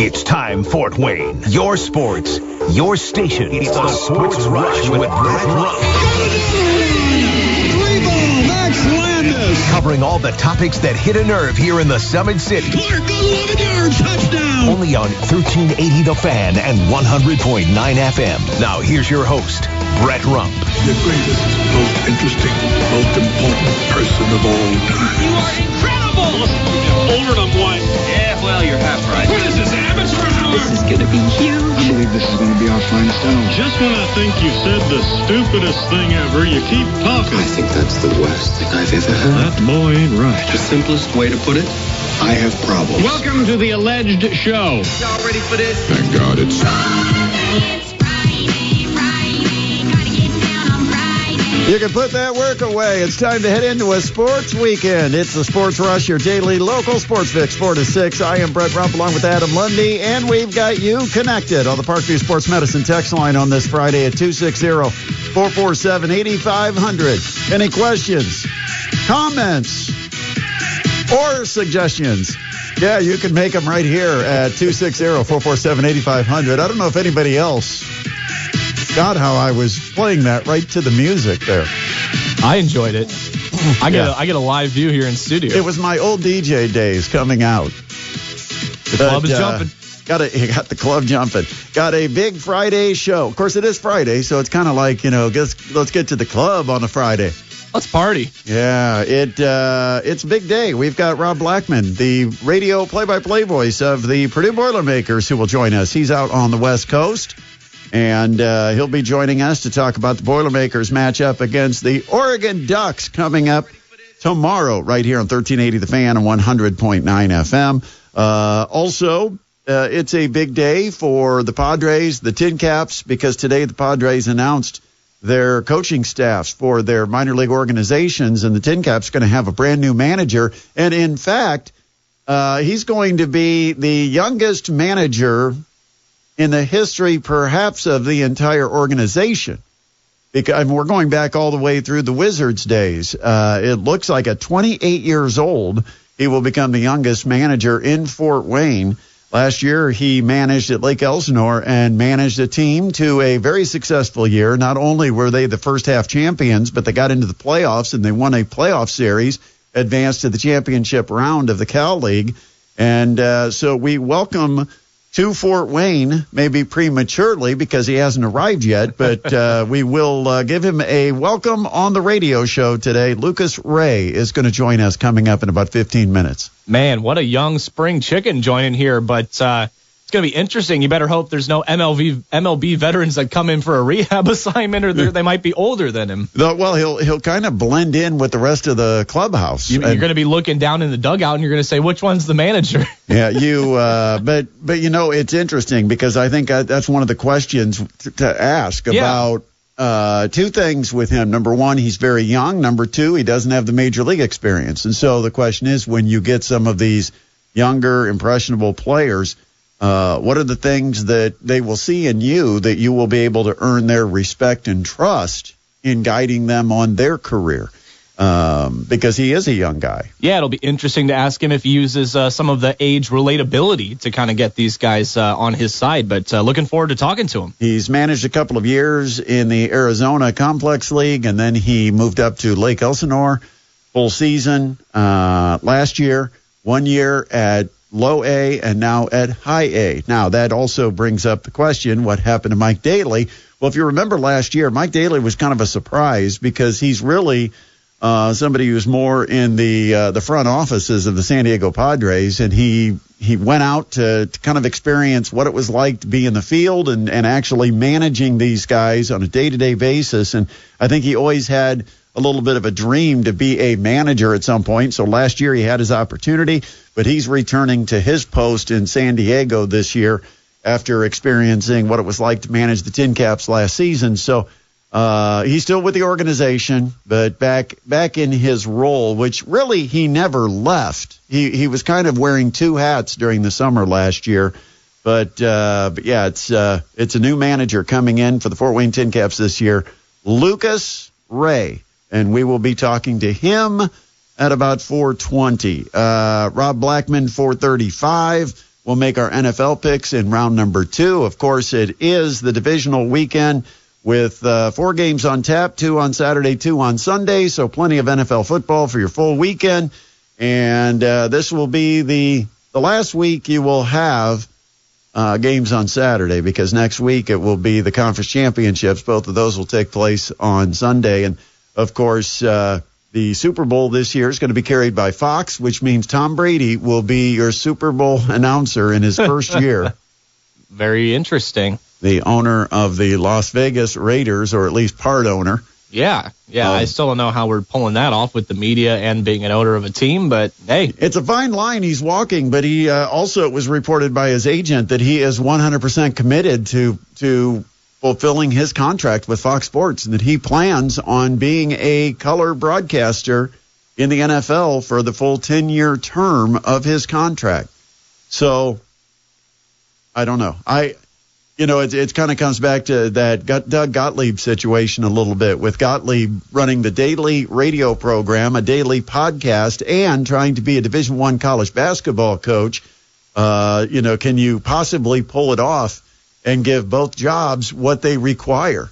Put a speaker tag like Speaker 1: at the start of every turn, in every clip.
Speaker 1: It's time, Fort Wayne. Your sports, your station. It's the Sports Rush with Brett Rump.
Speaker 2: Max Landis.
Speaker 1: Covering all the topics that hit a nerve here in the Summit City.
Speaker 2: Clark, 11 yards, touchdown.
Speaker 1: Only on 1380 The Fan and 100.9 FM. Now here's your host, Brett Rump.
Speaker 3: The greatest, most interesting, most important person of all time.
Speaker 4: You are incredible.
Speaker 5: Older than I'm white.
Speaker 4: Yeah, well, you're half right.
Speaker 5: What is this, amateur hour?
Speaker 6: This is going to be huge.
Speaker 7: I believe this is going to be our finest hour.
Speaker 5: Just when I think you've said the stupidest thing ever, you keep talking.
Speaker 7: I think that's the worst thing I've ever heard.
Speaker 5: That boy ain't right.
Speaker 7: The simplest way to put it, I have problems.
Speaker 4: Welcome to the alleged show.
Speaker 6: Y'all ready for this?
Speaker 3: Thank God it's...
Speaker 2: You can put that work away. It's time to head into a sports weekend. It's the Sports Rush, your daily local sports fix, 4 to 6. I am Brett Rump along with Adam Lundy, and we've got you connected on the Parkview Sports Medicine text line on this Friday at 260-447-8500. Any questions, comments, or suggestions? Yeah, you can make them right here at 260-447-8500. I don't know if anybody else got how I was playing that right to the music there.
Speaker 8: I enjoyed it. I get a live view here in studio.
Speaker 2: It was my old DJ days coming out.
Speaker 8: The club is jumping.
Speaker 2: You got the club jumping. Got a big Friday show. Of course, it is Friday, so it's kind of like, let's get to the club on a Friday.
Speaker 8: Let's party.
Speaker 2: Yeah, it's a big day. We've got Rob Blackman, the radio play-by-play voice of the Purdue Boilermakers, who will join us. He's out on the West Coast. And he'll be joining us to talk about the Boilermakers matchup against the Oregon Ducks coming up tomorrow right here on 1380 The Fan and 100.9 FM. Also, it's a big day for the Padres, the TinCaps, because today the Padres announced their coaching staffs for their minor league organizations, and the TinCaps are going to have a brand new manager. And in fact, he's going to be the youngest manager in the history, perhaps, of the entire organization. Because we're going back all the way through the Wizards' days. It looks like at 28 years old, he will become the youngest manager in Fort Wayne. Last year, he managed at Lake Elsinore and managed a team to a very successful year. Not only were they the first half champions, but they got into the playoffs and they won a playoff series, advanced to the championship round of the Cal League. And so we welcome to Fort Wayne, maybe prematurely because he hasn't arrived yet, but we will give him a welcome on the radio show today. Lukas Ray is going to join us coming up in about 15 minutes.
Speaker 8: Man, what a young spring chicken joining here, but it's going to be interesting. You better hope there's no MLB veterans that come in for a rehab assignment, or they might be older than him.
Speaker 2: Well, he'll kind of blend in with the rest of the clubhouse.
Speaker 8: You're going to be looking down in the dugout, and you're going to say, which one's the manager?
Speaker 2: Yeah, but it's interesting because I think that's one of the questions to ask about two things with him. Number one, he's very young. Number two, he doesn't have the major league experience. And so the question is, when you get some of these younger, impressionable players, what are the things that they will see in you that you will be able to earn their respect and trust in guiding them on their career? Because he is a young guy.
Speaker 8: Yeah, it'll be interesting to ask him if he uses some of the age relatability to kind of get these guys on his side. But looking forward to talking to him.
Speaker 2: He's managed a couple of years in the Arizona Complex League, and then he moved up to Lake Elsinore, full season last year, 1 year at low A and now at high A. Now, that also brings up the question, what happened to Mike Daly? Well, if you remember last year, Mike Daly was kind of a surprise because he's really somebody who's more in the front offices of the San Diego Padres, and he went out to kind of experience what it was like to be in the field and actually managing these guys on a day-to-day basis. And I think he always had a little bit of a dream to be a manager at some point. So last year he had his opportunity, but he's returning to his post in San Diego this year after experiencing what it was like to manage the TinCaps last season. So he's still with the organization, but back in his role, which really he never left. He was kind of wearing two hats during the summer last year. But yeah, it's a new manager coming in for the Fort Wayne TinCaps this year, Lukas Ray. And we will be talking to him at about 4:20. Rob Blackman, 4:35. we'll make our NFL picks in round number 2. Of course, it is the divisional weekend with 4 games on tap, 2 on Saturday, 2 on Sunday. So plenty of NFL football for your full weekend. And this will be the last week you will have games on Saturday, because next week it will be the conference championships. Both of those will take place on Sunday. And, of course, the Super Bowl this year is going to be carried by Fox, which means Tom Brady will be your Super Bowl announcer in his first year.
Speaker 8: Very interesting.
Speaker 2: The owner of the Las Vegas Raiders, or at least part owner.
Speaker 8: Yeah. I still don't know how we're pulling that off with the media and being an owner of a team, but hey.
Speaker 2: It's a fine line he's walking, but he also, it was reported by his agent that he is 100% committed to fulfilling his contract with Fox Sports, and that he plans on being a color broadcaster in the NFL for the full 10-year term of his contract. So, I don't know. It kind of comes back to that Doug Gottlieb situation a little bit, with Gottlieb running the daily radio program, a daily podcast, and trying to be a Division I college basketball coach. Can you possibly pull it off and give both jobs what they require?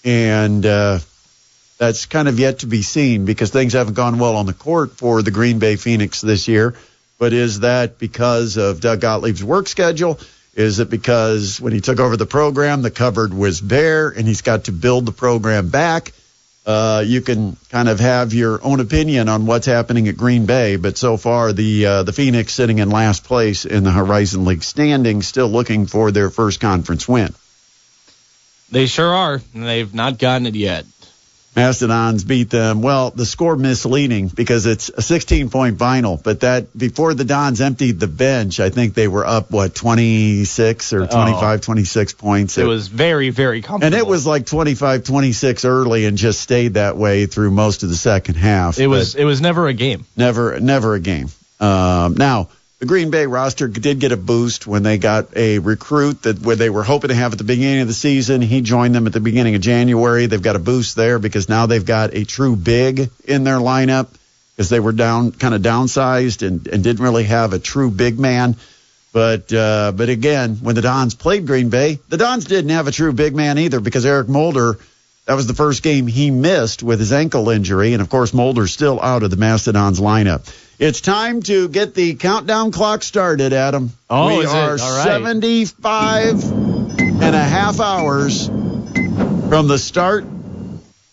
Speaker 2: And that's kind of yet to be seen, because things haven't gone well on the court for the Green Bay Phoenix this year. But is that because of Doug Gottlieb's work schedule? Is it because when he took over the program, the cupboard was bare and he's got to build the program back? You can kind of have your own opinion on what's happening at Green Bay, but so far the Phoenix sitting in last place in the Horizon League standings, still looking for their first conference win.
Speaker 8: They sure are, and they've not gotten it yet.
Speaker 2: Mastodons beat them. Well, the score misleading because it's a 16-point final, but that before the Dons emptied the bench, I think they were up, 26 or 25, 26 points.
Speaker 8: It was very, very comfortable.
Speaker 2: And it was like 25-26 early and just stayed that way through most of the second half.
Speaker 8: It was never a game.
Speaker 2: Never a game. Now, the Green Bay roster did get a boost when they got a recruit where they were hoping to have at the beginning of the season. He joined them at the beginning of January. They've got a boost there because now they've got a true big in their lineup, because they were downsized and didn't really have a true big man. But again, when the Dons played Green Bay, the Dons didn't have a true big man either, because Eric Mulder, that was the first game he missed with his ankle injury. And, of course, Mulder's still out of the Mastodons lineup. It's time to get the countdown clock started, Adam. We are 75 and a half hours from the start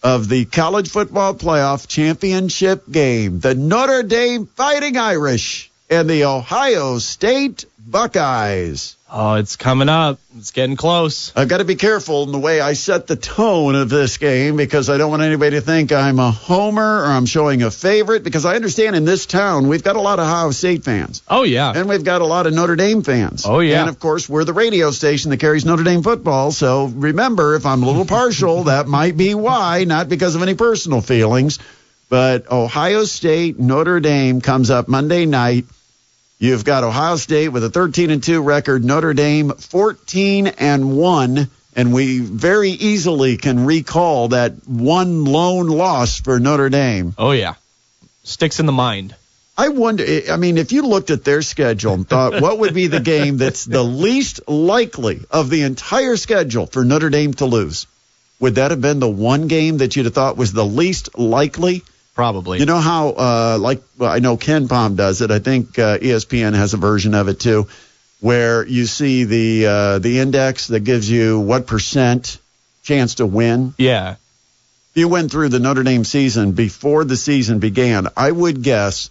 Speaker 2: of the college football playoff championship game. The Notre Dame Fighting Irish and the Ohio State Buckeyes.
Speaker 8: Oh, it's coming up. It's getting close.
Speaker 2: I've got to be careful in the way I set the tone of this game, because I don't want anybody to think I'm a homer or I'm showing a favorite, because I understand in this town we've got a lot of Ohio State fans.
Speaker 8: Oh, yeah.
Speaker 2: And we've got a lot of Notre Dame fans.
Speaker 8: Oh, yeah.
Speaker 2: And, of course, we're the radio station that carries Notre Dame football. So remember, if I'm a little partial, that might be why, not because of any personal feelings. But Ohio State, Notre Dame comes up Monday night. You've got Ohio State with a 13-2 record, Notre Dame 14-1, and we very easily can recall that one lone loss for Notre Dame.
Speaker 8: Oh, yeah. Sticks in the mind.
Speaker 2: I wonder, if you looked at their schedule and thought, what would be the game that's the least likely of the entire schedule for Notre Dame to lose? Would that have been the one game that you'd have thought was the least likely?
Speaker 8: Probably.
Speaker 2: You know how, I know Ken Palm does it. I think ESPN has a version of it too, where you see the index that gives you what percent chance to win.
Speaker 8: Yeah.
Speaker 2: If you went through the Notre Dame season before the season began, I would guess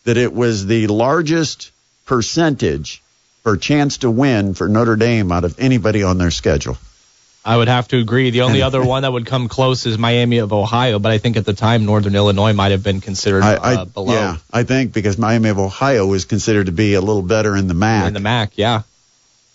Speaker 2: that it was the largest percentage for chance to win for Notre Dame out of anybody on their schedule.
Speaker 8: I would have to agree. The only other one that would come close is Miami of Ohio, but I think at the time Northern Illinois might have been considered below.
Speaker 2: Yeah, I think because Miami of Ohio was considered to be a little better in the MAC.
Speaker 8: In the MAC, yeah.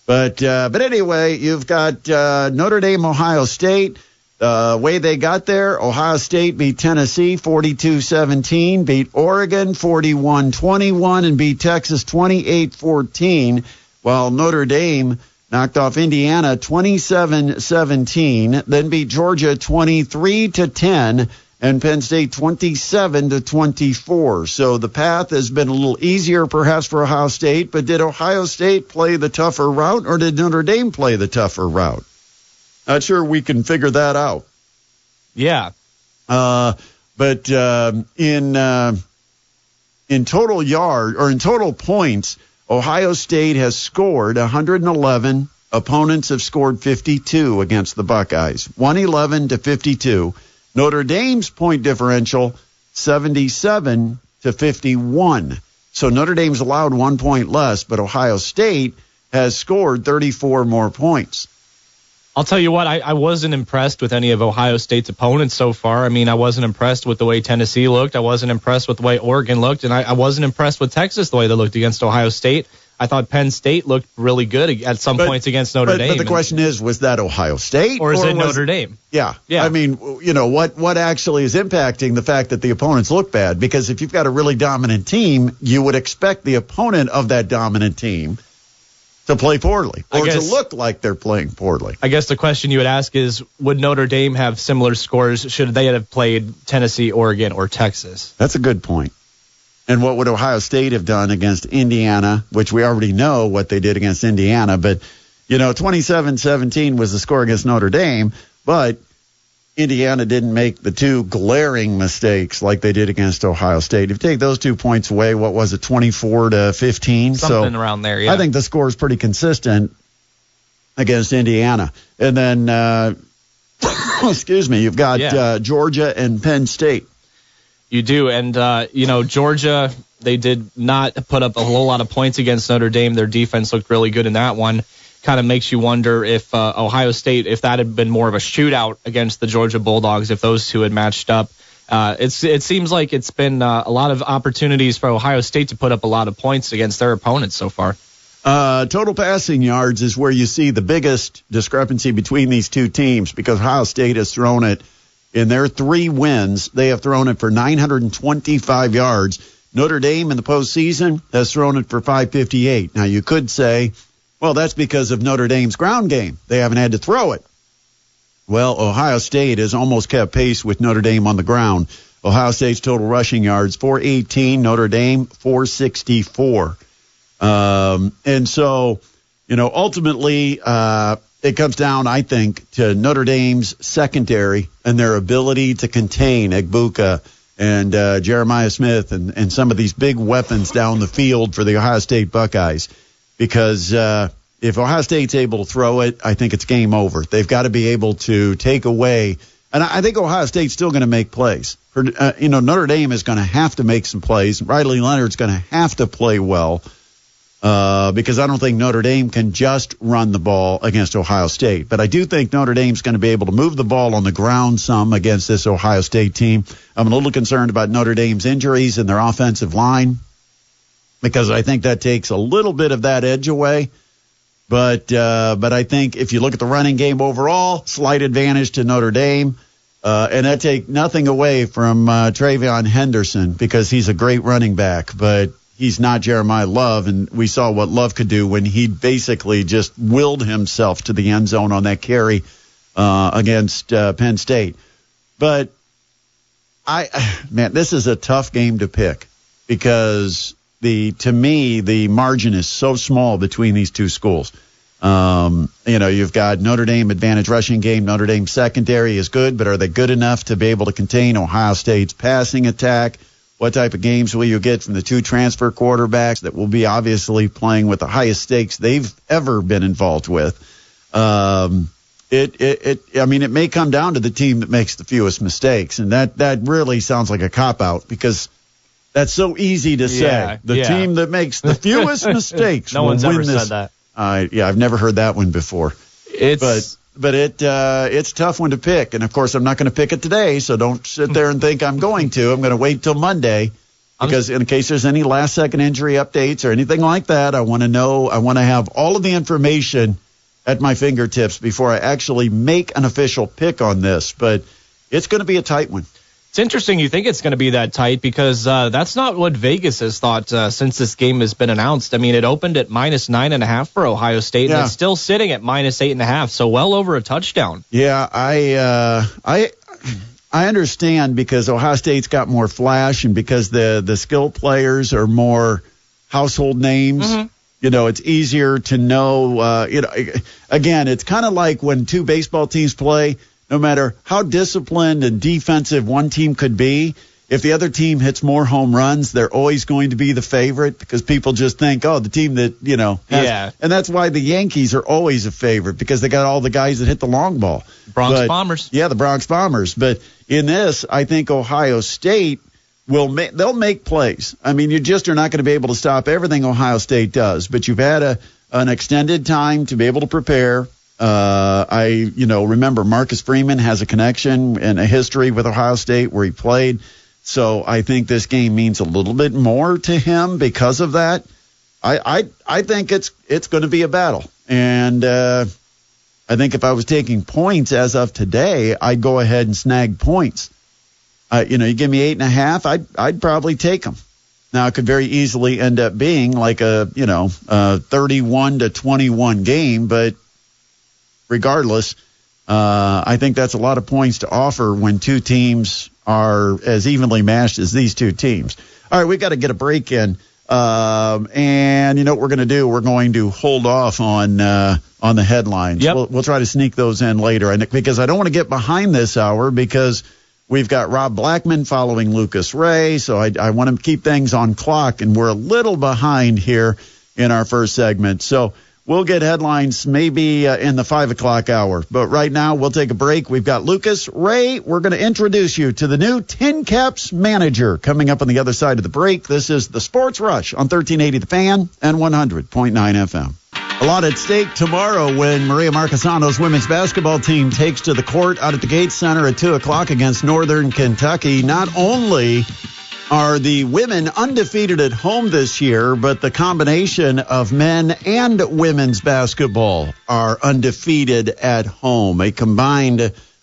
Speaker 2: But anyway, you've got Notre Dame, Ohio State. The way they got there, Ohio State beat Tennessee 42-17, beat Oregon 41-21, and beat Texas 28-14, while Notre Dame knocked off Indiana 27-17, then beat Georgia 23-10, and Penn State 27-24. So the path has been a little easier perhaps for Ohio State, but did Ohio State play the tougher route, or did Notre Dame play the tougher route? Not sure we can figure that out.
Speaker 8: Yeah.
Speaker 2: But in total in total points, Ohio State has scored 111. Opponents have scored 52 against the Buckeyes, 111-52. Notre Dame's point differential, 77-51. So Notre Dame's allowed 1 point less, but Ohio State has scored 34 more points.
Speaker 8: I'll tell you what, I wasn't impressed with any of Ohio State's opponents so far. I mean, I wasn't impressed with the way Tennessee looked. I wasn't impressed with the way Oregon looked, and I wasn't impressed with Texas the way they looked against Ohio State. I thought Penn State looked really good at some points against Notre Dame.
Speaker 2: But the question is, was that Ohio State?
Speaker 8: Or is it Notre Dame?
Speaker 2: Yeah. I mean, what actually is impacting the fact that the opponents look bad? Because if you've got a really dominant team, you would expect the opponent of that dominant team to play poorly or to look like they're playing poorly.
Speaker 8: I guess the question you would ask is, would Notre Dame have similar scores should they have played Tennessee, Oregon, or Texas?
Speaker 2: That's a good point. And what would Ohio State have done against Indiana, which we already know what they did against Indiana. But, 27-17 was the score against Notre Dame, but Indiana didn't make the two glaring mistakes like they did against Ohio State. If you take those 2 points away, what was it, 24-15?
Speaker 8: Something around there, yeah.
Speaker 2: I think the score is pretty consistent against Indiana. And then, excuse me, you've got Georgia and Penn State.
Speaker 8: You do, and, Georgia, they did not put up a whole lot of points against Notre Dame. Their defense looked really good in that one. Kind of makes you wonder if Ohio State, if that had been more of a shootout against the Georgia Bulldogs, if those two had matched up. It seems like it's been a lot of opportunities for Ohio State to put up a lot of points against their opponents so far.
Speaker 2: Total passing yards is where you see the biggest discrepancy between these two teams, because Ohio State has thrown it. In their 3 wins, they have thrown it for 925 yards. Notre Dame in the postseason has thrown it for 558. Now, you could say, well, that's because of Notre Dame's ground game. They haven't had to throw it. Well, Ohio State has almost kept pace with Notre Dame on the ground. Ohio State's total rushing yards, 418. Notre Dame, 464. And so, ultimately, it comes down, I think, to Notre Dame's secondary and their ability to contain Egbuka and Jeremiah Smith and some of these big weapons down the field for the Ohio State Buckeyes. Because if Ohio State's able to throw it, I think it's game over. They've got to be able to take away. And I think Ohio State's still going to make plays. Notre Dame is going to have to make some plays. Riley Leonard's going to have to play well. Because I don't think Notre Dame can just run the ball against Ohio State. But I do think Notre Dame's going to be able to move the ball on the ground some against this Ohio State team. I'm a little concerned about Notre Dame's injuries in their offensive line, because I think that takes a little bit of that edge away. But I think if you look at the running game overall, slight advantage to Notre Dame. And that take nothing away from Travion Henderson, because he's a great running back. But he's not Jeremiah Love, and we saw what Love could do when he basically just willed himself to the end zone on that carry against Penn State. But, this is a tough game to pick, because to me, the margin is so small between these two schools. You've got Notre Dame advantage rushing game. Notre Dame secondary is good, but are they good enough to be able to contain Ohio State's passing attack? What type of games will you get from the two transfer quarterbacks that will be obviously playing with the highest stakes they've ever been involved with? It may come down to the team that makes the fewest mistakes, and that really sounds like a cop-out, because that's so easy to say. The team that makes the fewest mistakes
Speaker 8: no
Speaker 2: will
Speaker 8: one's
Speaker 2: win
Speaker 8: ever
Speaker 2: this.
Speaker 8: said that.
Speaker 2: I've never heard that one before. But it's a tough one to pick. And, of course, I'm not going to pick it today, so don't sit there and think I'm going to. I'm going to wait till Monday, because in case there's any last-second injury updates or anything like that, I want to know. I want to have all of the information at my fingertips before I actually make an official pick on this. But it's going to be a tight one.
Speaker 8: It's interesting you think it's going to be that tight, because that's not what Vegas has thought since this game has been announced. I mean, it opened at -9.5 for Ohio State, and it's still sitting at -8.5, so well over a touchdown.
Speaker 2: Yeah, I understand because Ohio State's got more flash and because the skill players are more household names. Mm-hmm. It's easier to know. Again, it's kind of like when two baseball teams play. No matter how disciplined and defensive one team could be, if the other team hits more home runs, they're always going to be the favorite because people just think, the team that, has.
Speaker 8: Yeah.
Speaker 2: And that's why the Yankees are always a favorite because they got all the guys that hit the long ball.
Speaker 8: Bronx Bombers.
Speaker 2: Yeah, the Bronx Bombers. But in this, I think Ohio State they'll make plays. I mean, you just are not going to be able to stop everything Ohio State does, but you've had an extended time to be able to prepare. I remember Marcus Freeman has a connection and a history with Ohio State where he played. So I think this game means a little bit more to him because of that. I think it's going to be a battle. And I think if I was taking points as of today, I'd go ahead and snag points. You give me 8.5, I'd probably take them. Now it could very easily end up being like a 31-21 game, but regardless, I think that's a lot of points to offer when two teams are as evenly matched as these two teams. All right, we've got to get a break in. And you know what we're going to do? We're going to hold off on the headlines.
Speaker 8: Yep.
Speaker 2: We'll try to sneak those in later. Because I don't want to get behind this hour because we've got Rob Blackman following Lukas Ray. So I want to keep things on clock, and we're a little behind here in our first segment. So we'll get headlines maybe in the 5 o'clock hour. But right now, we'll take a break. We've got Lukas Ray. We're going to introduce you to the new TinCaps manager coming up on the other side of the break. This is the Sports Rush on 1380 The Fan and 100.9 FM. A lot at stake tomorrow when Maria Marchesano's women's basketball team takes to the court out at the Gates Center at 2 o'clock against Northern Kentucky. Not only are the women undefeated at home this year, but the combination of men and women's basketball are undefeated at home. A combined,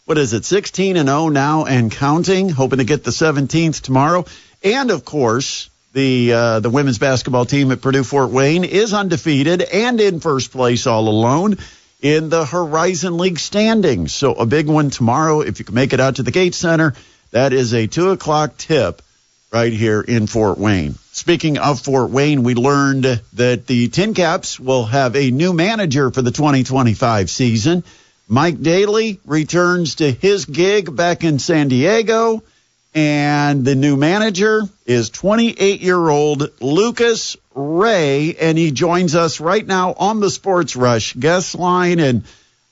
Speaker 2: 16-0 now and counting, hoping to get the 17th tomorrow. And, of course, the women's basketball team at Purdue Fort Wayne is undefeated and in first place all alone in the Horizon League standings. So a big one tomorrow. If you can make it out to the Gates Center, that is a 2 o'clock tip right here in Fort Wayne. Speaking of Fort Wayne, we learned that the TinCaps will have a new manager for the 2025 season. Mike Daly returns to his gig back in San Diego, and the new manager is 28-year-old Lukas Ray, and he joins us right now on the Sports Rush guest line. And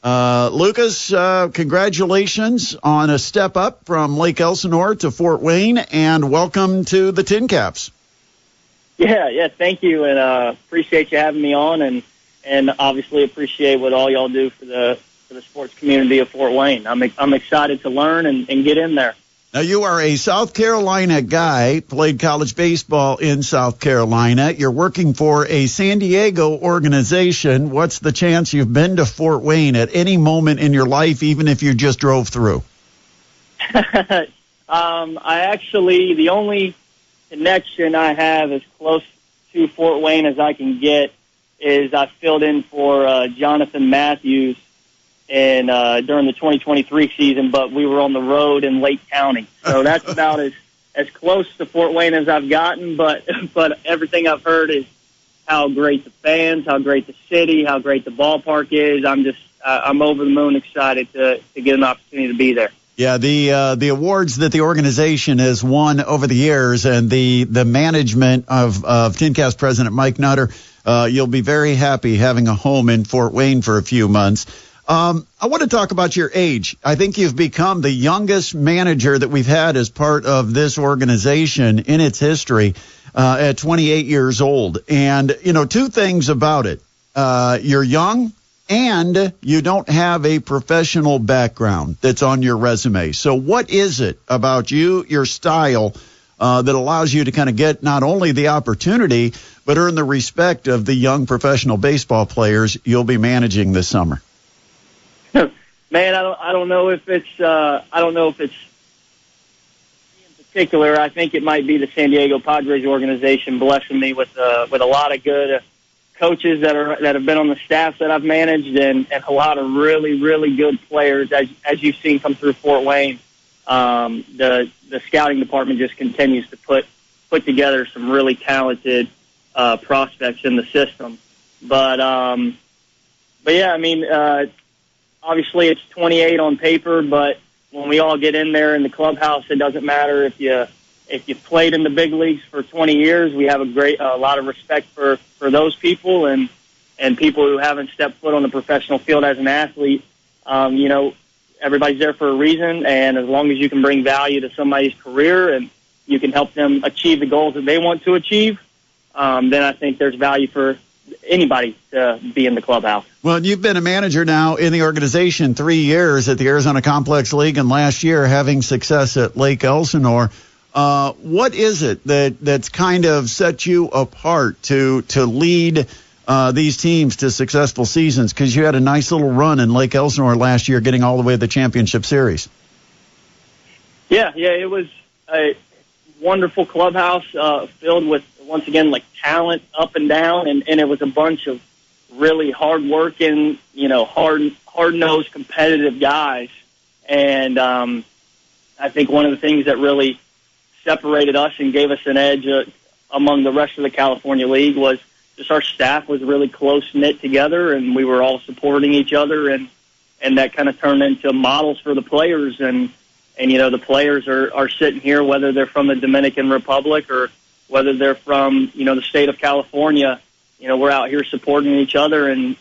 Speaker 2: Lukas, congratulations on a step up from Lake Elsinore to Fort Wayne, and welcome to the TinCaps.
Speaker 9: Yeah, thank you, and appreciate you having me on, and obviously appreciate what all y'all do for the sports community of Fort Wayne. I'm excited to learn and get in there.
Speaker 2: Now, you are a South Carolina guy, played college baseball in South Carolina. You're working for a San Diego organization. What's the chance you've been to Fort Wayne at any moment in your life, even if you just drove through?
Speaker 9: The only connection I have as close to Fort Wayne as I can get is I filled in for Jonathan Matthews and during the 2023 season, but we were on the road in Lake County. So that's about as close to Fort Wayne as I've gotten, but everything I've heard is how great the fans, how great the city, how great the ballpark is. I'm over the moon excited to get an opportunity to be there.
Speaker 2: Yeah, the awards that the organization has won over the years, and the management of TinCaps president Mike Nutter, you'll be very happy having a home in Fort Wayne for a few months. I want to talk about your age. I think you've become the youngest manager that we've had as part of this organization in its history at 28 years old. And, two things about it. You're young and you don't have a professional background that's on your resume. So what is it about you, your style, that allows you to kind of get not only the opportunity, but earn the respect of the young professional baseball players you'll be managing this summer?
Speaker 9: Man, I don't know if it's in particular. I think it might be the San Diego Padres organization blessing me with a lot of good coaches that have been on the staff that I've managed, and a lot of really, really good players as you've seen come through Fort Wayne. the scouting department just continues to put together some really talented prospects in the system. But yeah, I mean, obviously it's 28 on paper, but when we all get in there in the clubhouse, it doesn't matter if you played in the big leagues for 20 years. We have a lot of respect for those people and people who haven't stepped foot on the professional field as an athlete. You know, everybody's there for a reason, and as long as you can bring value to somebody's career and you can help them achieve the goals that they want to achieve, then I think there's value for anybody to be in the clubhouse.
Speaker 2: Well, you've been a manager now in the organization 3 years at the Arizona Complex League, and last year having success at Lake Elsinore. What is it that's kind of set you apart to lead these teams to successful seasons? Because you had a nice little run in Lake Elsinore last year, getting all the way to the championship series.
Speaker 9: Yeah, it was a wonderful clubhouse filled with, once again, like talent up and down, and it was a bunch of really hard-working, you know, hard-nosed, competitive guys. And I think one of the things that really separated us and gave us an edge among the rest of the California League was just our staff was really close-knit together, and we were all supporting each other, and that kind of turned into models for the players. And you know, the players are sitting here, whether they're from the Dominican Republic or whether they're from, you know, the state of California. You know, we're out here supporting each other, and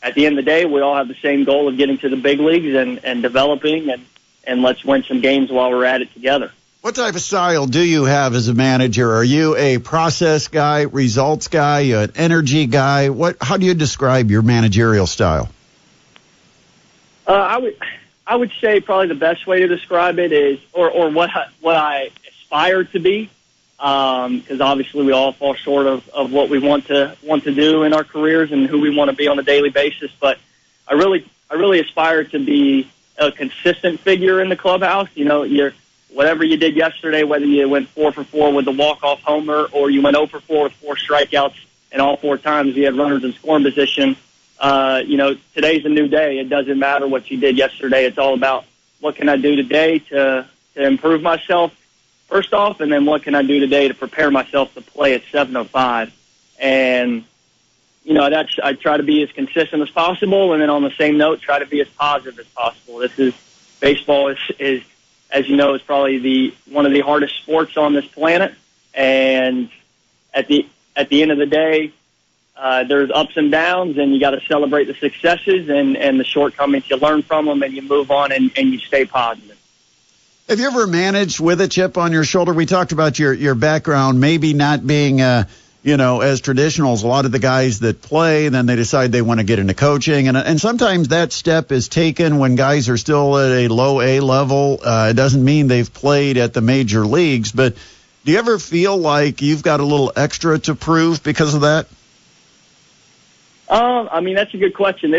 Speaker 9: at the end of the day, we all have the same goal of getting to the big leagues and developing, and let's win some games while we're at it together.
Speaker 2: What type of style do you have as a manager? Are you a process guy, results guy, an energy guy? How do you describe your managerial style?
Speaker 9: I would say probably the best way to describe it is, or what I aspire to be, because obviously we all fall short of what we want to do in our careers and who we want to be on a daily basis. But I really aspire to be a consistent figure in the clubhouse. You know, whatever you did yesterday, whether you went 4 for 4 with the walk-off homer or you went 0 for 4 with 4 strikeouts and all 4 times you had runners in scoring position. You know, today's a new day. It doesn't matter what you did yesterday. It's all about what can I do today to improve myself, first off, and then what can I do today to prepare myself to play at 7:05. And, you know, I try to be as consistent as possible, and then on the same note, try to be as positive as possible. Baseball is as you know, is probably one of the hardest sports on this planet. And at the end of the day, there's ups and downs, and you got to celebrate the successes and the shortcomings. You learn from them, and you move on, and you stay positive.
Speaker 2: Have you ever managed with a chip on your shoulder? We talked about your background maybe not being, as traditional as a lot of the guys that play. Then they decide they want to get into coaching, and sometimes that step is taken when guys are still at a low A level. It doesn't mean they've played at the major leagues, but do you ever feel like you've got a little extra to prove because of that?
Speaker 9: I mean, that's a good question.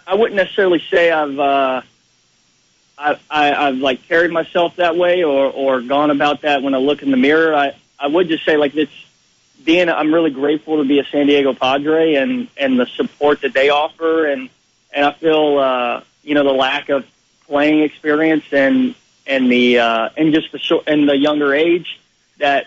Speaker 9: I wouldn't necessarily say I've like carried myself that way or gone about that when I look in the mirror. I would just say like I'm really grateful to be a San Diego Padre and the support that they offer. And I feel, the lack of playing experience and the younger age, that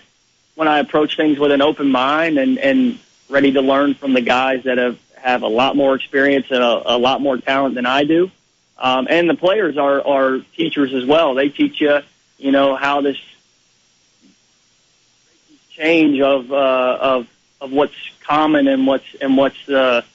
Speaker 9: when I approach things with an open mind and ready to learn from the guys that have a lot more experience and a lot more talent than I do. And the players are teachers as well. They teach you, how this change of what's common and what's the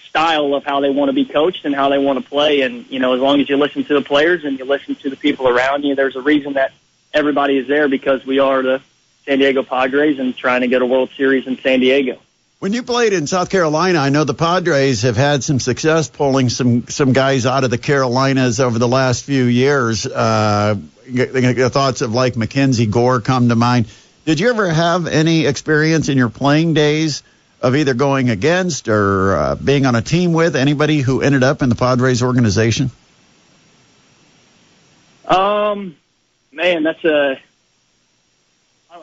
Speaker 9: style of how they want to be coached and how they want to play. And, as long as you listen to the players and you listen to the people around you, there's a reason that everybody is there, because we are the San Diego Padres and trying to get a World Series in San Diego.
Speaker 2: When you played in South Carolina, I know the Padres have had some success pulling some guys out of the Carolinas over the last few years. The thoughts of like Mackenzie Gore come to mind. Did you ever have any experience in your playing days of either going against or being on a team with anybody who ended up in the Padres organization?
Speaker 9: Man,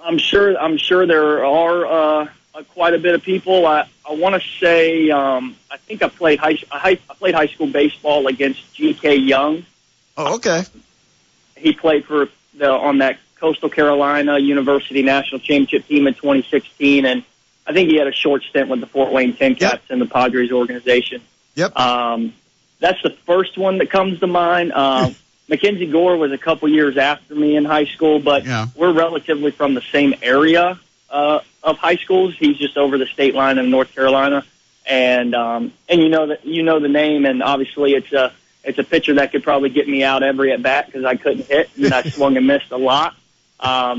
Speaker 9: I'm sure there are quite a bit of people. I want to say I think I played high school baseball against G.K. Young.
Speaker 2: Oh, okay.
Speaker 9: he played on that Coastal Carolina University National Championship team in 2016, and I think he had a short stint with the Fort Wayne TinCaps in the Padres organization.
Speaker 2: Yep.
Speaker 9: That's the first one that comes to mind. Mackenzie Gore was a couple years after me in high school, but we're relatively from the same area of high schools. He's just over the state line in North Carolina, and you know the name, and obviously it's a pitcher that could probably get me out every at bat because I couldn't hit and I swung and missed a lot,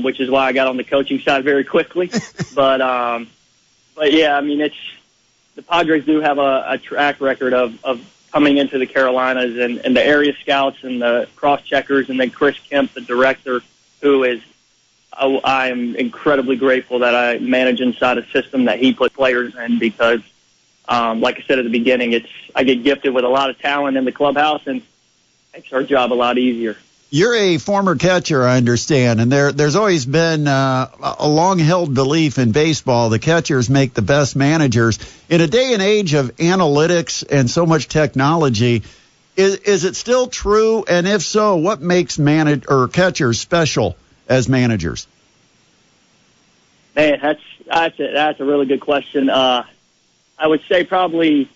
Speaker 9: which is why I got on the coaching side very quickly. But yeah, I mean the Padres do have a track record of coming into the Carolinas and the area scouts and the cross checkers, and then Chris Kemp, the director, who is I am incredibly grateful that I manage inside a system that he put players in because, like I said at the beginning, I get gifted with a lot of talent in the clubhouse and makes our job a lot easier.
Speaker 2: You're a former catcher, I understand, and there's always been a long-held belief in baseball the catchers make the best managers. In a day and age of analytics and so much technology, is it still true? And if so, what makes catchers special as managers?
Speaker 9: Man, that's a really good question. I would say probably,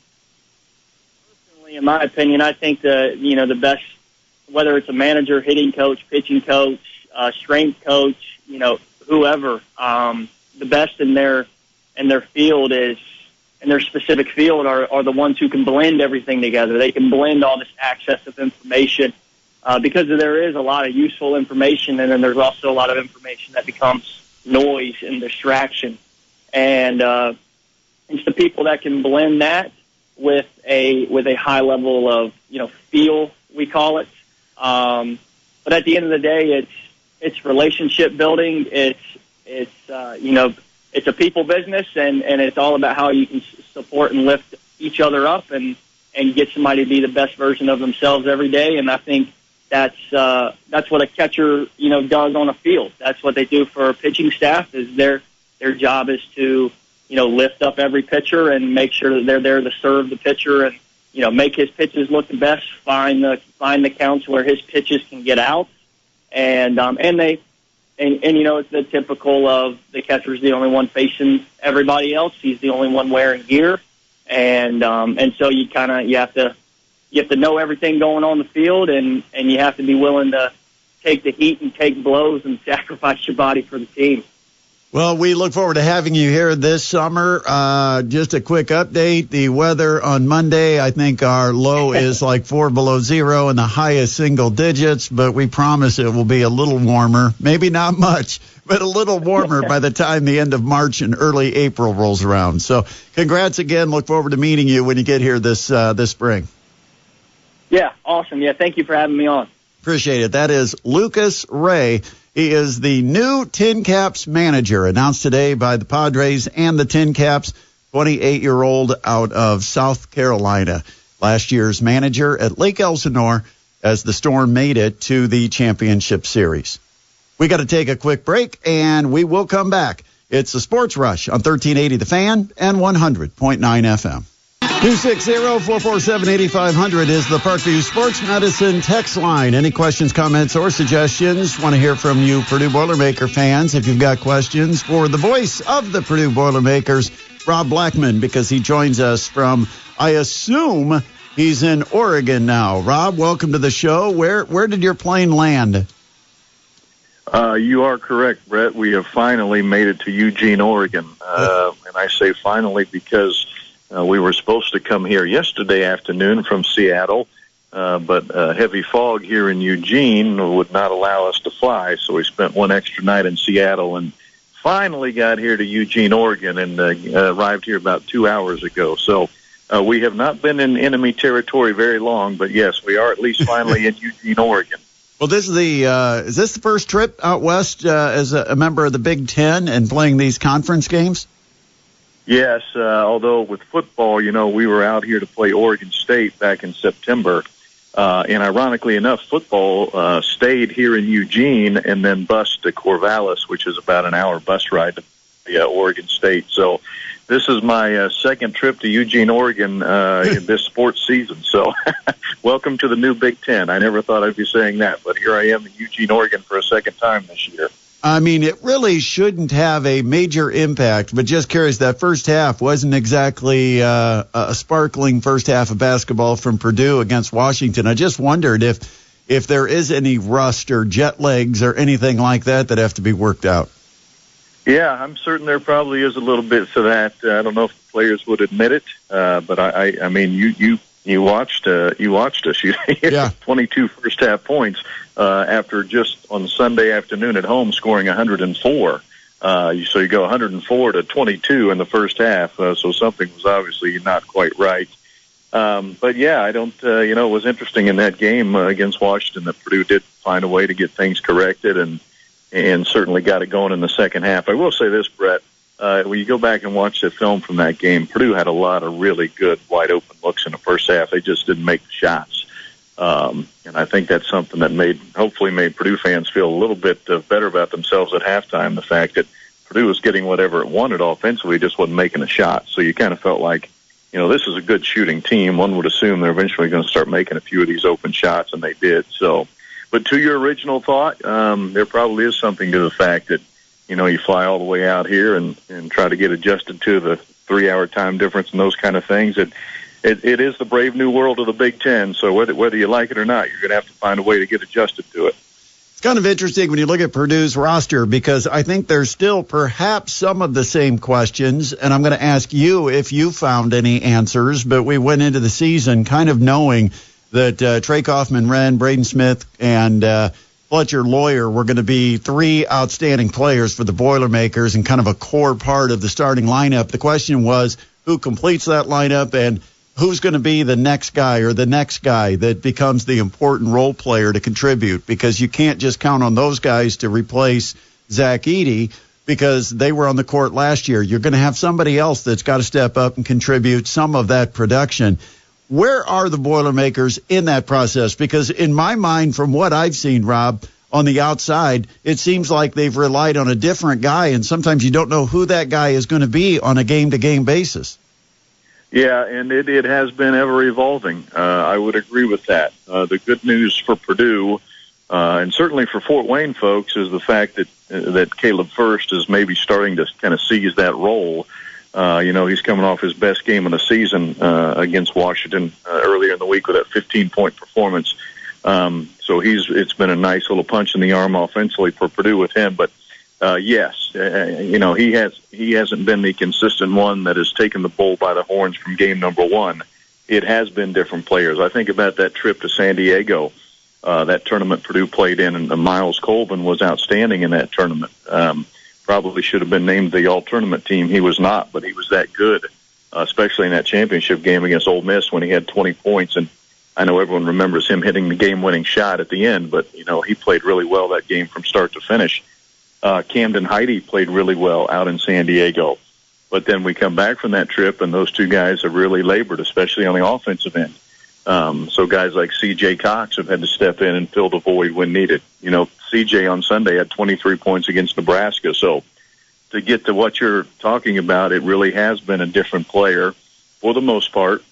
Speaker 9: personally, in my opinion, I think the best, whether it's a manager, hitting coach, pitching coach, strength coach, whoever, the best in their field is, in their specific field are the ones who can blend everything together. They can blend all this access of information because there is a lot of useful information, and then there's also a lot of information that becomes noise and distraction. And it's the people that can blend that with a high level of feel, we call it. But at the end of the day, it's relationship building. It's a people business, and it's all about how you can support and lift each other up and get somebody to be the best version of themselves every day. And I think that's what a catcher does on a field. That's what they do for a pitching staff. Is their job is to lift up every pitcher and make sure that they're there to serve the pitcher and make his pitches look the best, find the counts where his pitches can get out, and it's the typical of the catcher's the only one facing everybody else. He's the only one wearing gear, and so you have to know everything going on the field, and you have to be willing to take the heat and take blows and sacrifice your body for the team.
Speaker 2: Well, we look forward to having you here this summer. Just a quick update. The weather on Monday, I think our low is like 4 below zero and the high is single digits, but we promise it will be a little warmer. Maybe not much, but a little warmer by the time the end of March and early April rolls around. So congrats again. Look forward to meeting you when you get here this spring.
Speaker 9: Yeah, awesome. Yeah, thank you for having me on.
Speaker 2: Appreciate it. That is Lukas Ray. He is the new TinCaps manager, announced today by the Padres and the TinCaps, 28-year-old out of South Carolina. Last year's manager at Lake Elsinore as the Storm made it to the championship series. We got to take a quick break, and we will come back. It's the Sports Rush on 1380 The Fan and 100.9 FM. 260-447-8500 is the Parkview Sports Medicine text line. Any questions, comments, or suggestions? Want to hear from you Purdue Boilermaker fans. If you've got questions for the voice of the Purdue Boilermakers, Rob Blackman, because he joins us from, I assume, he's in Oregon now. Rob, welcome to the show. Where did your plane land?
Speaker 10: You are correct, Brett. We have finally made it to Eugene, Oregon. And I say finally because we were supposed to come here yesterday afternoon from Seattle, but heavy fog here in Eugene would not allow us to fly, so we spent one extra night in Seattle and finally got here to Eugene, Oregon, and arrived here about 2 hours ago. So we have not been in enemy territory very long, but yes, we are at least finally in Eugene, Oregon.
Speaker 2: Well, this is is this the first trip out west as a member of the Big Ten and playing these conference games?
Speaker 10: Yes, although with football, we were out here to play Oregon State back in September. And ironically enough, football stayed here in Eugene and then bused to Corvallis, which is about an hour bus ride to Oregon State. So This is my second trip to Eugene, Oregon in this sports season. So welcome to the new Big Ten. I never thought I'd be saying that, but here I am in Eugene, Oregon for a second time this year.
Speaker 2: I mean, it really shouldn't have a major impact, but just curious, that first half wasn't exactly a sparkling first half of basketball from Purdue against Washington. I just wondered if there is any rust or jet lags or anything like that have to be worked out.
Speaker 10: Yeah, I'm certain there probably is a little bit to that. I don't know if the players would admit it, but I mean, you watched us. You hit 22 first half points after just on Sunday afternoon at home scoring 104. So you go 104 to 22 in the first half. So something was obviously not quite right. But yeah, I don't. It was interesting in that game against Washington that Purdue did find a way to get things corrected and certainly got it going in the second half. I will say this, Brett. When you go back and watch the film from that game, Purdue had a lot of really good wide open looks in the first half. They just didn't make the shots. And I think that's something that hopefully made Purdue fans feel a little bit better about themselves at halftime. The fact that Purdue was getting whatever it wanted offensively, just wasn't making a shot. So you kind of felt like, this is a good shooting team. One would assume they're eventually going to start making a few of these open shots, and they did. So, but to your original thought, there probably is something to the fact that, you fly all the way out here and try to get adjusted to the 3-hour time difference and those kind of things. It is the brave new world of the Big Ten. So whether you like it or not, you're going to have to find a way to get adjusted to it.
Speaker 2: It's kind of interesting when you look at Purdue's roster because I think there's still perhaps some of the same questions, and I'm going to ask you if you found any answers, but we went into the season kind of knowing that Trey Kaufman-Renn, Braden Smith, and Fletcher Lawyer were going to be three outstanding players for the Boilermakers and kind of a core part of the starting lineup. The question was who completes that lineup and who's going to be the next guy or the next guy that becomes the important role player to contribute, because you can't just count on those guys to replace Zach Edey because they were on the court last year. You're going to have somebody else that's got to step up and contribute some of that production. Where are the Boilermakers in that process? Because in my mind, from what I've seen, Rob, on the outside, it seems like they've relied on a different guy, and sometimes you don't know who that guy is going to be on a game-to-game basis.
Speaker 10: Yeah, and it has been ever evolving. I would agree with that. The good news for Purdue, and certainly for Fort Wayne folks, is the fact that Caleb Furst is maybe starting to kind of seize that role. He's coming off his best game of the season against Washington earlier in the week with that 15-point performance. So it's been a nice little punch in the arm offensively for Purdue with him. But yes, he hasn't been the consistent one that has taken the bull by the horns from game number one. It has been different players. I think about that trip to San Diego, that tournament Purdue played in, and Miles Colvin was outstanding in that tournament. Probably should have been named the all-tournament team. He was not, but he was that good, especially in that championship game against Ole Miss when he had 20 points. And I know everyone remembers him hitting the game-winning shot at the end, but, he played really well that game from start to finish. Camden Heide played really well out in San Diego. But then we come back from that trip, and those two guys have really labored, especially on the offensive end. So guys like C.J. Cox have had to step in and fill the void when needed. C.J. on Sunday had 23 points against Nebraska. So to get to what you're talking about, it really has been a different player for the most part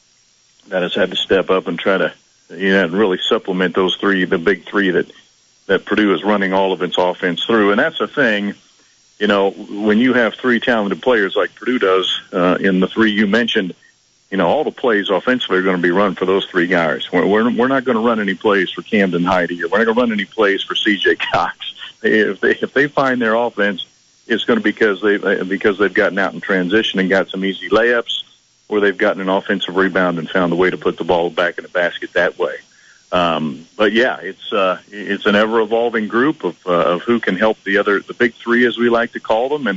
Speaker 10: that has had to step up and try to really supplement those three, the big three that Purdue is running all of its offense through. And that's the thing, when you have three talented players like Purdue does in the three you mentioned, all the plays offensively are going to be run for those three guys. We're not going to run any plays for Camden Heide, or we're not going to run any plays for C.J. Cox. If they find their offense, it's going to be because they've gotten out in transition and got some easy layups, or they've gotten an offensive rebound and found a way to put the ball back in the basket that way. But yeah, it's an ever evolving group of who can help the big three, as we like to call them.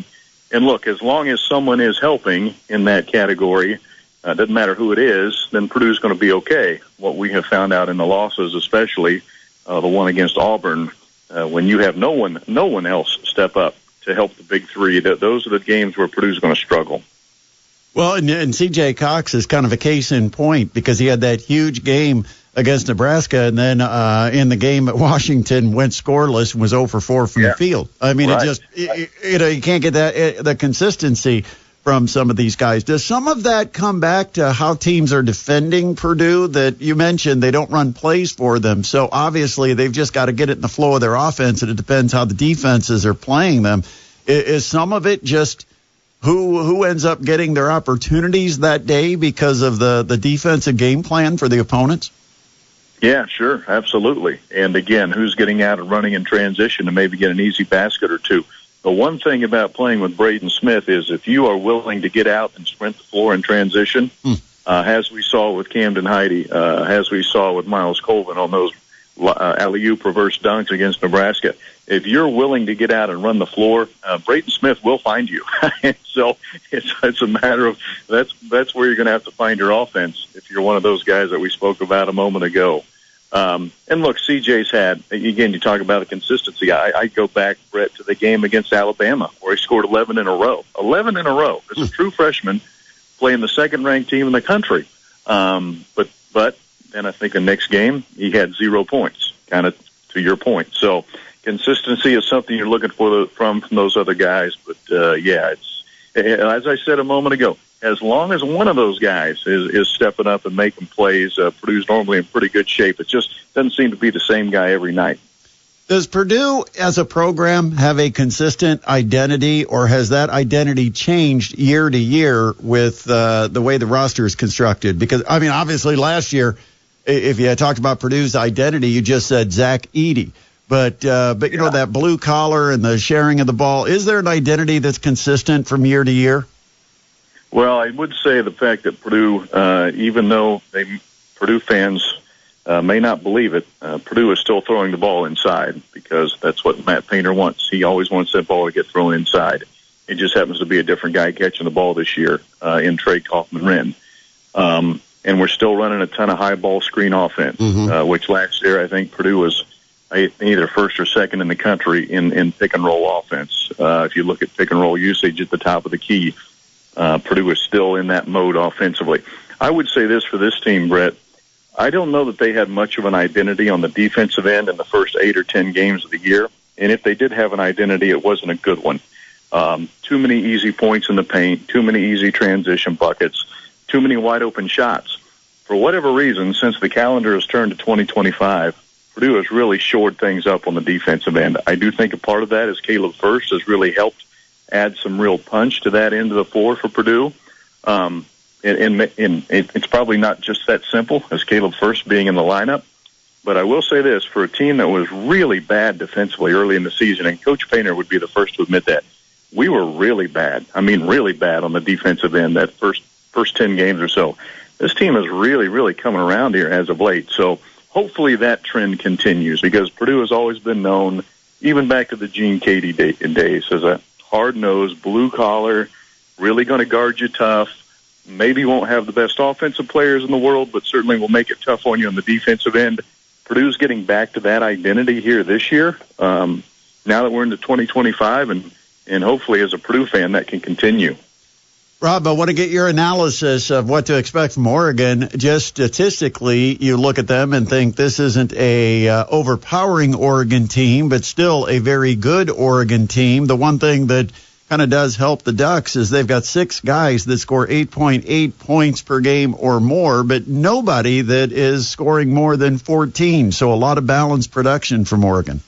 Speaker 10: And look, as long as someone is helping in that category, doesn't matter who it is, then Purdue's going to be okay. What we have found out in the losses, especially the one against Auburn, when you have no one else step up to help the big three, those are the games where Purdue's going to struggle.
Speaker 2: Well, and C.J. Cox is kind of a case in point because he had that huge game against Nebraska, and then in the game at Washington went scoreless and was 0 for 4 from the field. I mean, right. You can't get the consistency from some of these guys. Does some of that come back to how teams are defending Purdue? That you mentioned they don't run plays for them, so obviously they've just got to get it in the flow of their offense, and it depends how the defenses are playing them. Is some of it just who ends up getting their opportunities that day because of the defensive game plan for the opponents?
Speaker 10: Yeah, sure, absolutely. And again, who's getting out and running in transition to maybe get an easy basket or two? The one thing about playing with Braden Smith is if you are willing to get out and sprint the floor in transition, as we saw with Camden Heide, as we saw with Miles Colvin on those alley-oop reverse dunks against Nebraska, if you're willing to get out and run the floor, Braden Smith will find you. So it's a matter of that's where you're going to have to find your offense if you're one of those guys that we spoke about a moment ago. And look, CJ's had, again, you talk about a consistency. I go back, Brett, to the game against Alabama where he scored 11 in a row. 11 in a row. As a true freshman playing the second-ranked team in the country. But then I think the next game he had 0 points, kind of to your point. So consistency is something you're looking for from those other guys. But, yeah, it's as I said a moment ago, as long as one of those guys is stepping up and making plays, Purdue's normally in pretty good shape. It just doesn't seem to be the same guy every night.
Speaker 2: Does Purdue as a program have a consistent identity, or has that identity changed year to year with the way the roster is constructed? Because, I mean, obviously last year, if you had talked about Purdue's identity, you just said Zach Edey. But you know, that blue collar and the sharing of the ball, is there an identity that's consistent from year to year?
Speaker 10: Well, I would say the fact that Purdue, even though Purdue fans may not believe it, Purdue is still throwing the ball inside because that's what Matt Painter wants. He always wants that ball to get thrown inside. It just happens to be a different guy catching the ball this year in Trey Kaufman-Renn. And we're still running a ton of high ball screen offense, which last year I think Purdue was either first or second in the country in pick-and-roll offense. If you look at pick-and-roll usage at the top of the key, Purdue is still in that mode offensively. I would say this for this team, Brett. I don't know that they had much of an identity on the defensive end in the first 8 or 10 games of the year. And if they did have an identity, it wasn't a good one. Too many easy points in the paint, too many easy transition buckets, too many wide open shots. For whatever reason, since the calendar has turned to 2025, Purdue has really shored things up on the defensive end. I do think a part of that is Caleb Furst has really helped add some real punch to that end of the floor for Purdue. And it's probably not just that simple as Caleb Furst being in the lineup. But I will say this, for a team that was really bad defensively early in the season, and Coach Painter would be the first to admit that, we were really bad. I mean, really bad on the defensive end that first 10 games or so. This team is really, really coming around here as of late. So hopefully that trend continues because Purdue has always been known, even back to the Gene Cady days, as a hard-nosed, blue-collar, really going to guard you tough, maybe won't have the best offensive players in the world, but certainly will make it tough on you on the defensive end. Purdue's getting back to that identity here this year, now that we're into 2025, and hopefully as a Purdue fan that can continue.
Speaker 2: Rob, I want to get your analysis of what to expect from Oregon. Just statistically, you look at them and think this isn't a overpowering Oregon team, but still a very good Oregon team. The one thing that kind of does help the Ducks is they've got 6 guys that score 8.8 points per game or more, but nobody that is scoring more than 14. So a lot of balanced production from Oregon.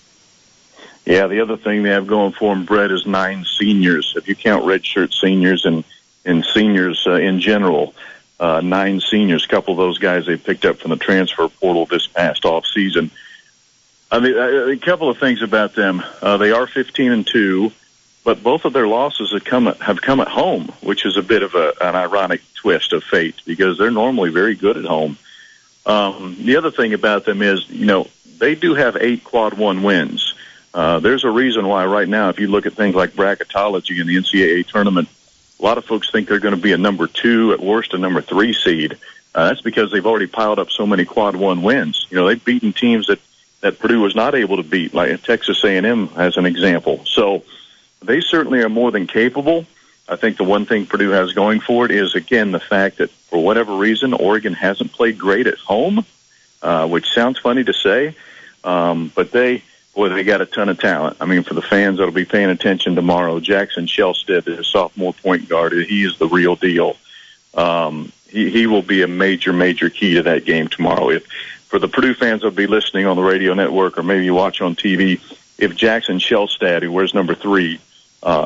Speaker 10: Yeah, the other thing they have going for them, Brett, is 9 seniors. If you count redshirt seniors and seniors in general, 9 seniors, a couple of those guys they picked up from the transfer portal this past off season. I mean, a couple of things about them. They are 15-2, but both of their losses have come at home, which is a bit of an ironic twist of fate because they're normally very good at home. The other thing about them is, they do have 8 quad 1 wins. There's a reason why right now, if you look at things like bracketology in the NCAA tournament, a lot of folks think they're going to be a number 2, at worst a number 3 seed. That's because they've already piled up so many quad 1 wins. They've beaten teams that Purdue was not able to beat, like Texas A&M as an example. So they certainly are more than capable. I think the one thing Purdue has going for it is, again, the fact that for whatever reason, Oregon hasn't played great at home, which sounds funny to say, but they boy, they got a ton of talent. I mean, for the fans that'll be paying attention tomorrow, Jackson Shelstead, the sophomore point guard, he is the real deal. He will be a major, major key to that game tomorrow. If for the Purdue fans that'll be listening on the radio network or maybe you watch on TV, if Jackson Shelstead, who wears number 3,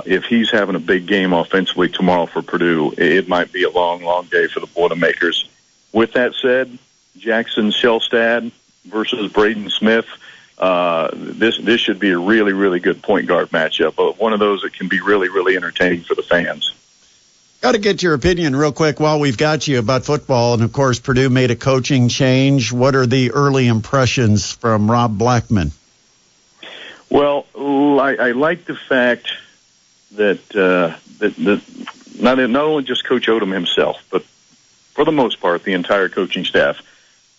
Speaker 10: if he's having a big game offensively tomorrow for Purdue, it might be a long, long day for the Boilermakers. With that said, Jackson Shelstead versus Braden Smith, this should be a really, really good point guard matchup. But one of those that can be really, really entertaining for the fans.
Speaker 2: Got to get your opinion real quick while we've got you about football. And, of course, Purdue made a coaching change. What are the early impressions from Rob Blackman?
Speaker 10: Well, I like the fact that not only just Coach Odom himself, but for the most part, the entire coaching staff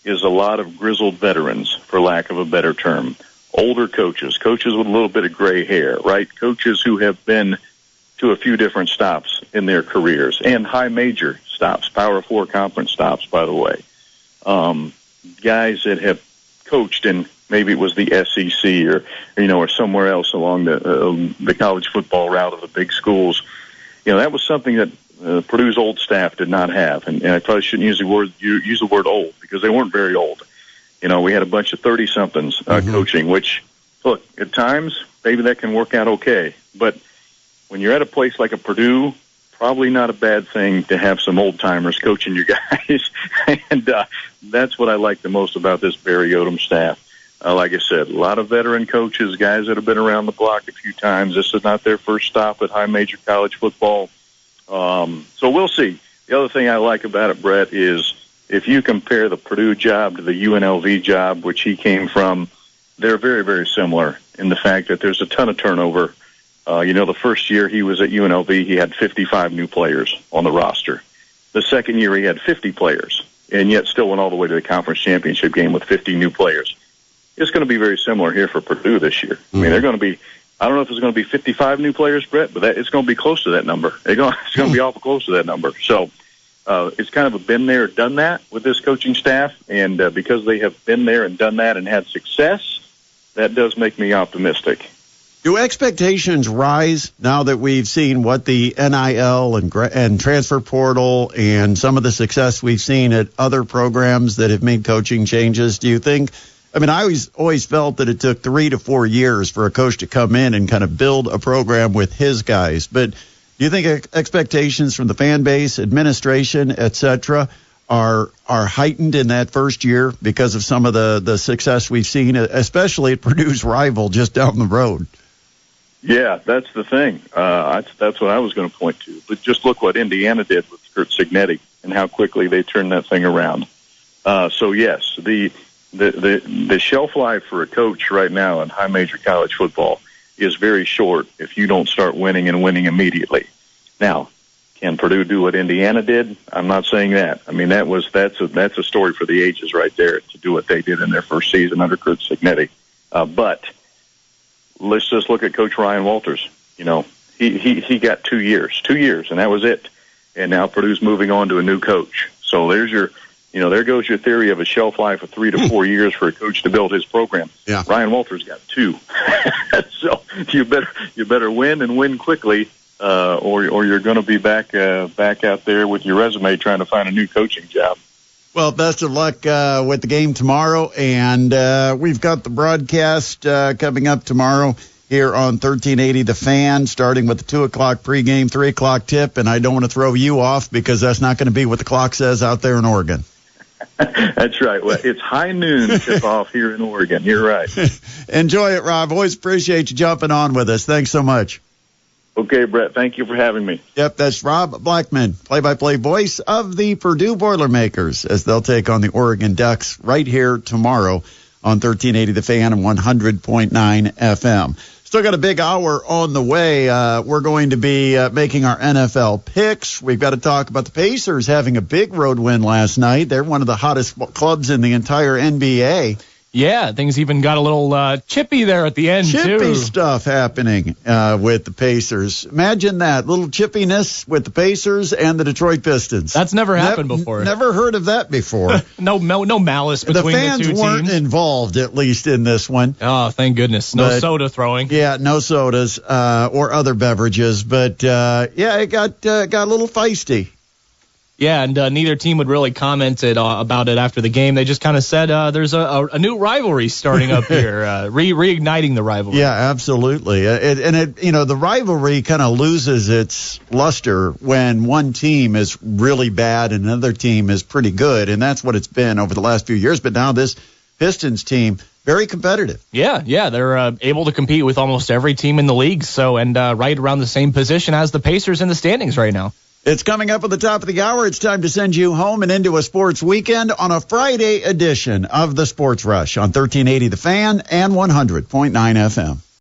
Speaker 10: is a lot of grizzled veterans, for lack of a better term. Older coaches with a little bit of gray hair, right? Coaches who have been to a few different stops in their careers, and high major stops, Power 4 conference stops, by the way. Guys that have coached in, maybe it was the SEC or somewhere else along the college football route of the big schools. That was something that Purdue's old staff did not have, and I probably shouldn't use the word old because they weren't very old. We had a bunch of 30-somethings coaching, which, look, at times maybe that can work out okay, but when you're at a place like a Purdue, probably not a bad thing to have some old-timers coaching your guys, and that's what I like the most about this Barry Odom staff. Like I said, a lot of veteran coaches, guys that have been around the block a few times. This is not their first stop at high major college football. So we'll see. The other thing I like about it, Brett, is if you compare the Purdue job to the UNLV job, which he came from, they're very, very similar in the fact that there's a ton of turnover. The first year he was at UNLV, he had 55 new players on the roster. The second year he had 50 players, and yet still went all the way to the conference championship game with 50 new players. It's going to be very similar here for Purdue this year. I mean, they're going to be, I don't know if it's going to be 55 new players, Brett, but it's going to be close to that number. It's going to be awful close to that number. So it's kind of a been there, done that with this coaching staff, and because they have been there and done that and had success, that does make me optimistic.
Speaker 2: Do expectations rise now that we've seen what the NIL and transfer portal and some of the success we've seen at other programs that have made coaching changes? Do you think? I mean, I always felt that it took 3 to 4 years for a coach to come in and kind of build a program with his guys. But do you think expectations from the fan base, administration, et cetera, are heightened in that first year because of some of the success we've seen, especially at Purdue's rival just down the road?
Speaker 10: Yeah, that's the thing. That's what I was going to point to. But just look what Indiana did with Curt Cignetti and how quickly they turned that thing around. So yes, the shelf life for a coach right now in high major college football is very short if you don't start winning and winning immediately. Now, can Purdue do what Indiana did? I'm not saying that. I mean, that's a story for the ages right there to do what they did in their first season under Curt Cignetti. But let's just look at Coach Ryan Walters. He got 2 years, and that was it. And now Purdue's moving on to a new coach. So there goes your theory of a shelf life of 3 to 4 years for a coach to build his program.
Speaker 2: Yeah.
Speaker 10: Ryan Walters got 2. So you better win and win quickly, or you're going to be back out there with your resume trying to find a new coaching job.
Speaker 2: Well, best of luck with the game tomorrow, and we've got the broadcast coming up tomorrow here on 1380 The Fan, starting with the 2 o'clock pregame, 3 o'clock tip, and I don't want to throw you off because that's not going to be what the clock says out there in Oregon.
Speaker 10: That's right. Well, it's high noon tip off here in Oregon. You're right.
Speaker 2: Enjoy it, Rob. Always appreciate you jumping on with us. Thanks so much.
Speaker 10: Okay, Brett. Thank you for having me.
Speaker 2: Yep, that's Rob Blackman, play-by-play voice of the Purdue Boilermakers, as they'll take on the Oregon Ducks right here tomorrow on 1380 The Fan and 100.9 FM. Still got a big hour on the way. We're going to be making our NFL picks. We've got to talk about the Pacers having a big road win last night. They're one of the hottest clubs in the entire NBA.
Speaker 8: Yeah, things even got a little chippy there at the end,
Speaker 2: Chippy
Speaker 8: too.
Speaker 2: stuff happening with the Pacers. Imagine that, little chippiness with the Pacers and the Detroit Pistons.
Speaker 8: That's never happened before.
Speaker 2: Never heard of that before.
Speaker 8: No malice between the two teams.
Speaker 2: The fans weren't involved, at least in this one.
Speaker 8: Oh, thank goodness. No soda throwing.
Speaker 2: Yeah, no sodas or other beverages. But, it got a little feisty.
Speaker 8: Yeah, and neither team would really comment about it after the game. They just kind of said there's a new rivalry starting up here, reigniting the rivalry.
Speaker 2: Yeah, absolutely. The rivalry kind of loses its luster when one team is really bad and another team is pretty good, and that's what it's been over the last few years. But now this Pistons team, very competitive.
Speaker 8: Yeah, they're able to compete with almost every team in the league. So, and right around the same position as the Pacers in the standings right now.
Speaker 2: It's coming up at the top of the hour. It's time to send you home and into a sports weekend on a Friday edition of the Sports Rush on 1380 The Fan and 100.9 FM.